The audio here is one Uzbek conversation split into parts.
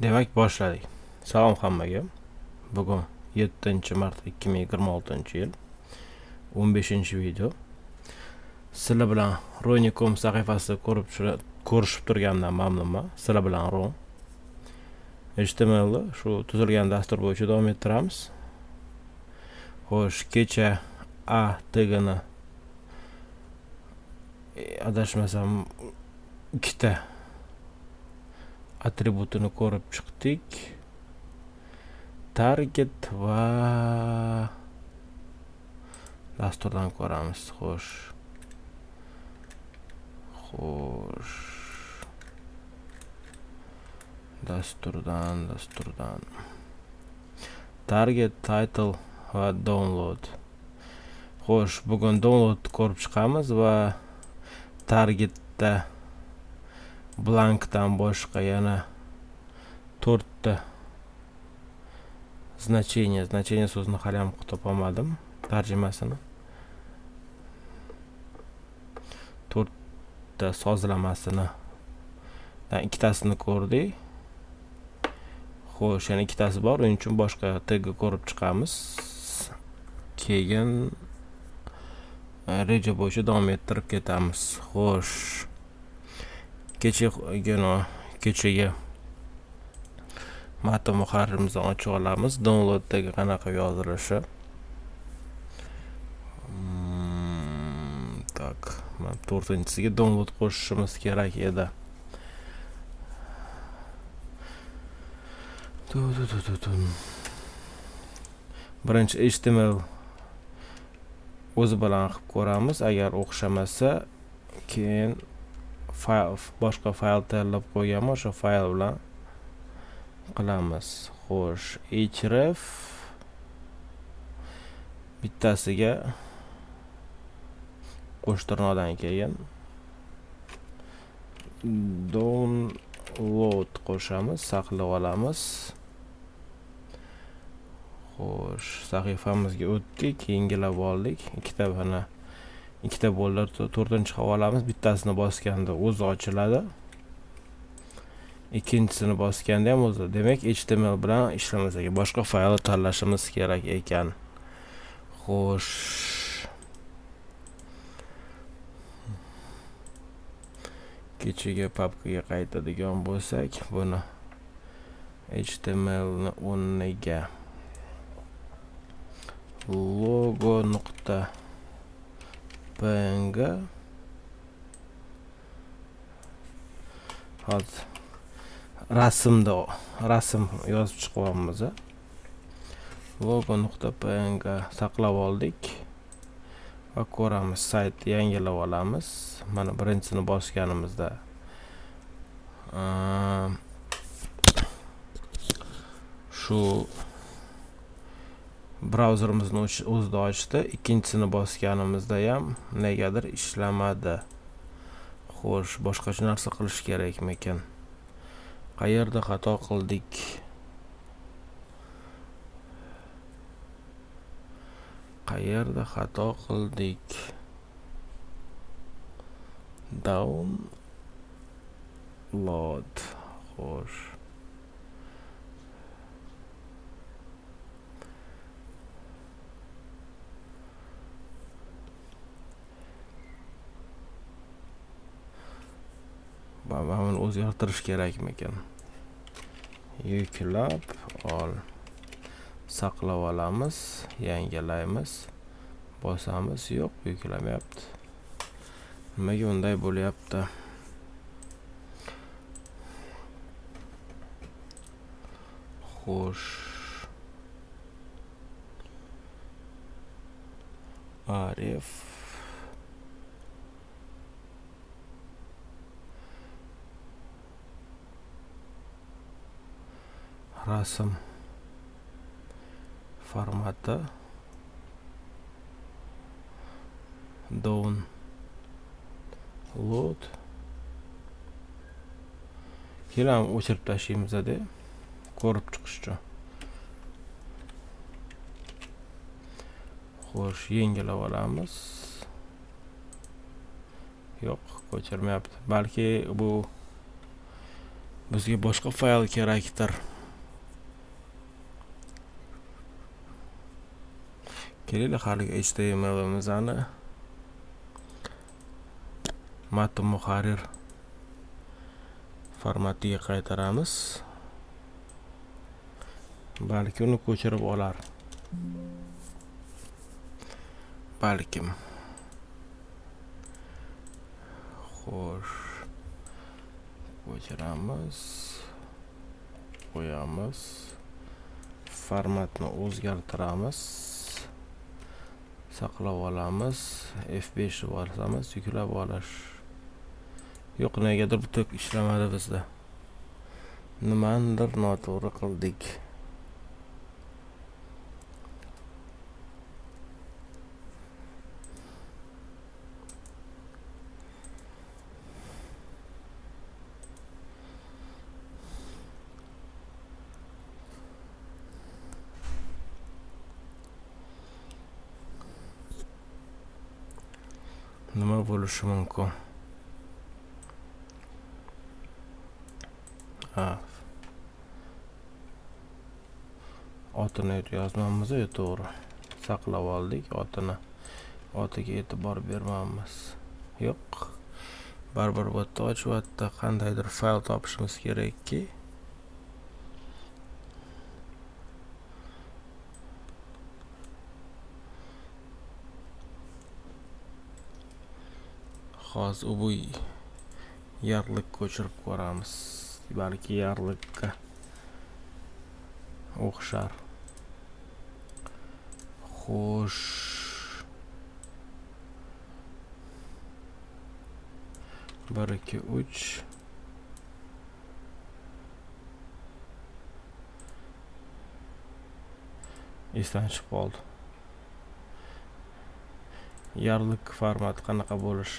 Demak, boshladik. Salom hammaga. Bugun 7-mart 2026-yil 15-video. Sizlar bilan Ro'y.com sahifasida ko'rishib turgandan mamnunman. Sizlar bilan Ro'y. HTML shu tuzilgan dastur bo'yicha davom ettiramiz. Xo'sh, kecha A tagini adashmasam ikkita atributini ko'rib chiqdik. Target va dasturdan ko'ramiz. Xo'sh. Dasturdan. Target, title va download. Xo'sh, bugun download ko'rib chiqamiz va targetda blankdan boshqa yana 4 ta значение so'zini hali ham topolmadim tarjimasini. 4 ta sozlamasini ikkitasini ko'rdik. Xo'sh, yana ikkitasi bor, uning uchun boshqa tagni ko'rib chiqamiz. Keyin reja bo'yicha davom ettirib ketamiz. Xo'sh, kechaga matn muharririmizni ochib olamiz. Downloaddagi qanaqa yozilishi. Tak, men 4-siga download qo'shishimiz kerak edi. Birinchi HTML o'zi bilan qilib ko'ramiz. Agar o'xshamasa, keyin boshqa fayl tanlab qo'yganman, o'sha fayl bilan qilamiz. Xo'sh, href bittasiga qo'shtirnoqdan keyin download qo'shamiz, saqlab olamiz. Xo'sh, sahifamizga o'tdik, yangilab oldik. Ikkita bo'ldi, 4-havolamiz. Bittasini bosganda o'zi ochiladi. Ikkinchisini bosganda ham o'zi. Demak, HTML bilan ishlamasak, boshqa faylni tanlashimiz kerak ekan. Xo'sh. Kechaga papkaga qaytadigan bo'lsak, buni HTML ni o'rniga logo.png hozir rasm yozib chiqyapmiz. Logo.png saqlab oldik va ko'ramiz. Saytni yangilab olamiz. Mana birinchisini bosganimizda shu brauzerimizni o'zida ochdi. Ikkinchisini bosganimizda ham negadir ishlamadi. Xo'sh, boshqacha narsa qilish kerakmikan? Qayerda xato qildik? Download. Xo'sh. Buni o'zgartirish kerakmikan? Yuklab ol. Saqlab olamiz, yangilaymiz. Bosamiz, yo'q, yuklamayapti. Nimaga unday bo'lyapti? Xo'sh. Arif rasm formati download. Keyin o'chirib tashlaymiz deb ko'rib chiqish uchun. Xo'sh, yangilab olamiz. Yo'q, ko'chirmayapti. Balki bu Bizga boshqa fayl kerakdir. Kelaylik hali HTML'imizni matn muharrir formatiga qaytaramiz. Balki uni ko'chirib olar. Balkim. Xo'sh. Ko'chiramiz. Qo'yamiz. Formatni o'zgartiramiz. Saqlab olamiz. F5 ni bosamiz, yuklab olish. Yo'q, negadir bu tok ishlamadi bizda. Nimanidir noto'g'ri qildik. Nima bo'lishi mumkin? Otini yozmamiz, to'g'ri. Saqlab oldik otini. Otiga e'tibor bermaymiz. Yo'q. Baribir bu yerda ochyapti. Qandaydir fayl topishimiz kerakki. Hozir bu yarliq ko'chirib ko'ramiz. Balki yarliqqa o'xshar. Xo'sh. 1 2 3 esdan chiqib qoldi. Yarliq format qanaqa bo'lish?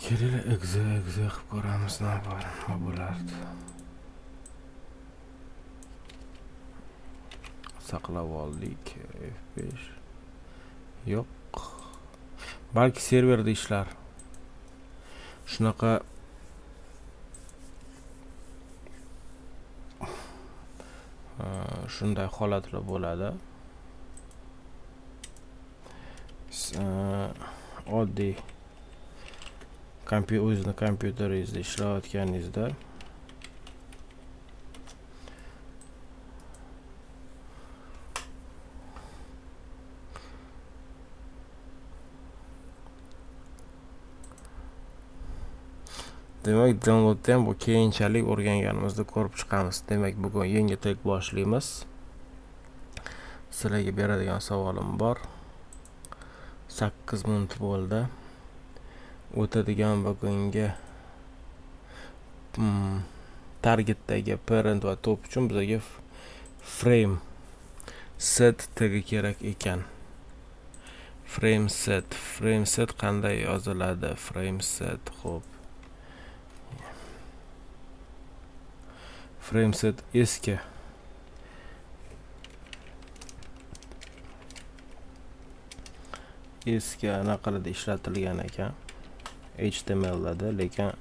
Kelaylik exe qilib ko'ramiz, nima bo'lardi. Saqlab oldik. F5. Yo'q. Balki serverda ishlar. Shunaqa shunday holatlar bo'ladi. Oddiy o'zining kompyuteringizda ishlayotganingizda demak downloadda ham bu keyinchalik o'rganganimizda ko'rib chiqamiz. Demak, bugun yangi tek boshlaymiz. Sizlarga beradigan savolim bor. 8 minut bo'ldi. O'tadigan bugungi targetdagi parent va top uchun bizga frame set tagi kerak ekan. Frame set qanday yoziladi? Frame set, xo'p. Frame set eski anaqada ishlatilgan ekan. HTML da, lekin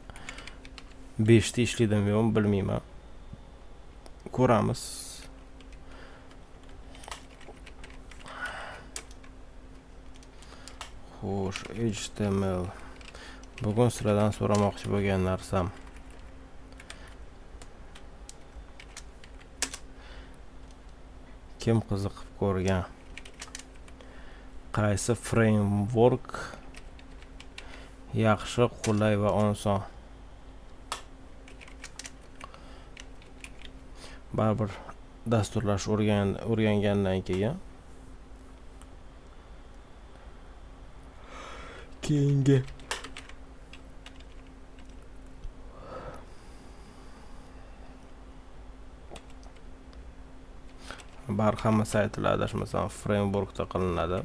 5 ta ishlaydimi yo'qmi bilmayman. Ko'ramiz. Xo'sh, HTML. Bugun sizlardan so'ramoqchi bo'lgan narsam kim qiziqib ko'rgan? Qaysi framework yaxshi, qulay va oson? Baribir dasturlash o'rgangandan keyingi hamma saytlarda masalan frameworkda qilinadi.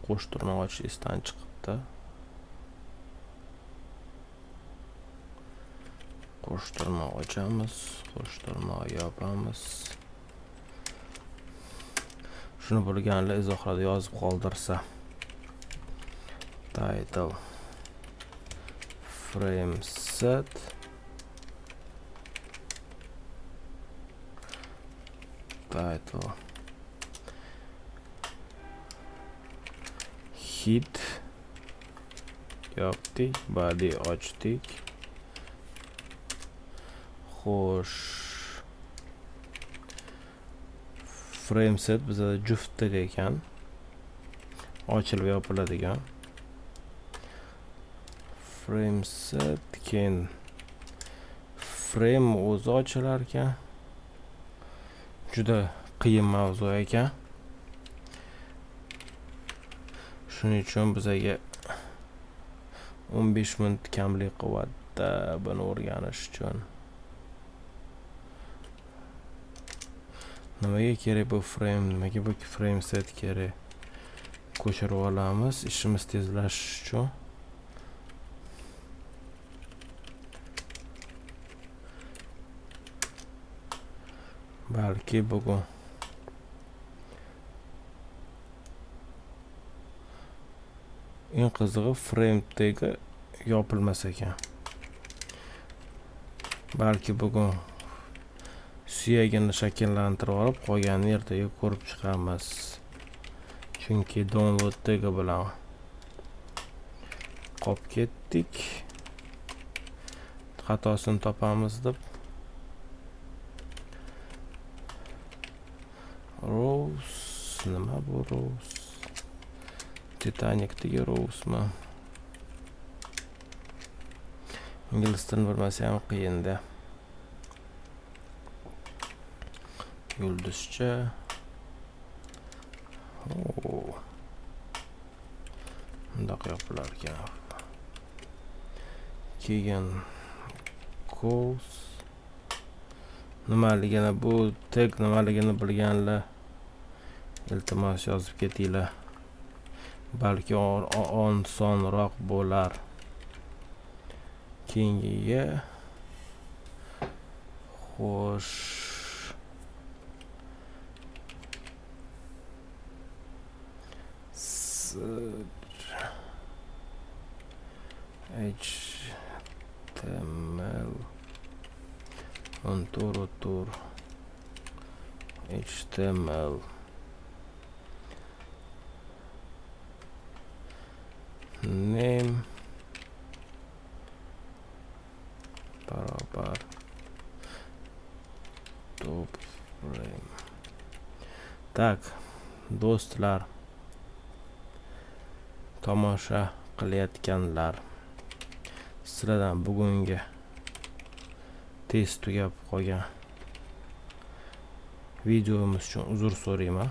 Qo'sh turma ochish esdan chiqibdi. qo'shtirma ochamiz, qo'shtirma yopamiz. Shuni bilganlar izohlarda yozib qoldirsa. Title frame set title hit yopdik, body ochdik. Xo'sh, frame set bizda juftlik ekan, ochilib yopiladigan. Frame set, keyin frame o'zi ochilar ekan. Juda qiyin mavzu ekan. Shuning uchun bizga 15 minut kamlik qilyapti buni o'rganish uchun. Nimaga kerak bu frame? Nimaga bu frame set kerak? Ko'chirib olamiz ishimiz tezlashishi uchun. Balki bugun eng qizig'i frame tagi yopilmas ekan. Balki bugun suyagini shakllantirib olib, qolganini ertaga ko'rib chiqamiz. Chunki download tagi bilan qolib ketdik. Xatosini topamiz deb. Rose, nima bu Rose? Titanic'dagi Rose'mi? Ingliz tilini bilmasa ham qiyin-da. Yulduzcha. Bundoq yopilar ekan. Keyin calls. Nimaligini bu tag nimaligini bilganlar iltimos yozib ketinglar. Balki osonroq bo'lar. Keyingiga xo'sh, HTML tur HTML name barobar top frame. Tak, do'stlar, tomosha qilayotganlar, sizlardan bugungi test tugab qolgan videomiz uchun uzr so'rayman.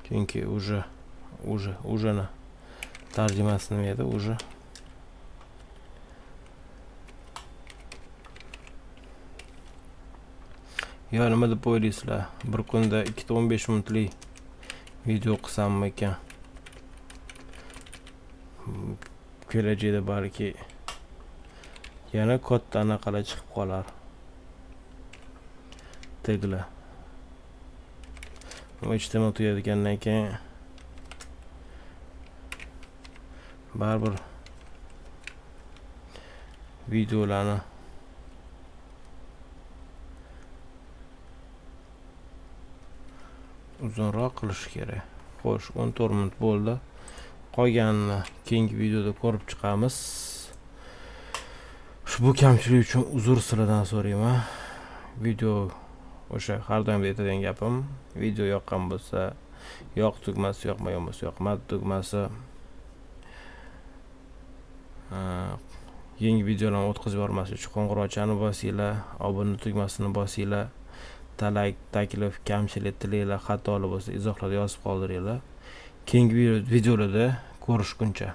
Chunki ujani tarjimasi nima edi? Yo, nima deb o'ylaysizlar? Bir kunda 2-15 minutlik video qilsammi ekan? Kelajakda balki yana katta anaqalar chiqib qolar. Taglar. HTML tugayotgandan keyin baribir videolarni uzunroq qilish kerak. Xo'sh, 14 minut bo'ldi. Qolganini keyingi videoda ko'rib chiqamiz. Ushbu kamchilik uchun uzr sizlardan so'rayman. Video o'sha har doim aytadigan gapim, video yoqqan bo'lsa yoq tugmasi, yoqmagan bo'lsa yoqmadi tugmasi. Yangi videolarni o'tkazib yubormaslik uchun qo'ng'iroqchani bosinglar, obuna tugmasini bosinglar. Taklif, kamchilik, tilinglar, xatolar bo'lsa izohlarda yozib qoldiringlar. Keyingi videolarda ko'rishguncha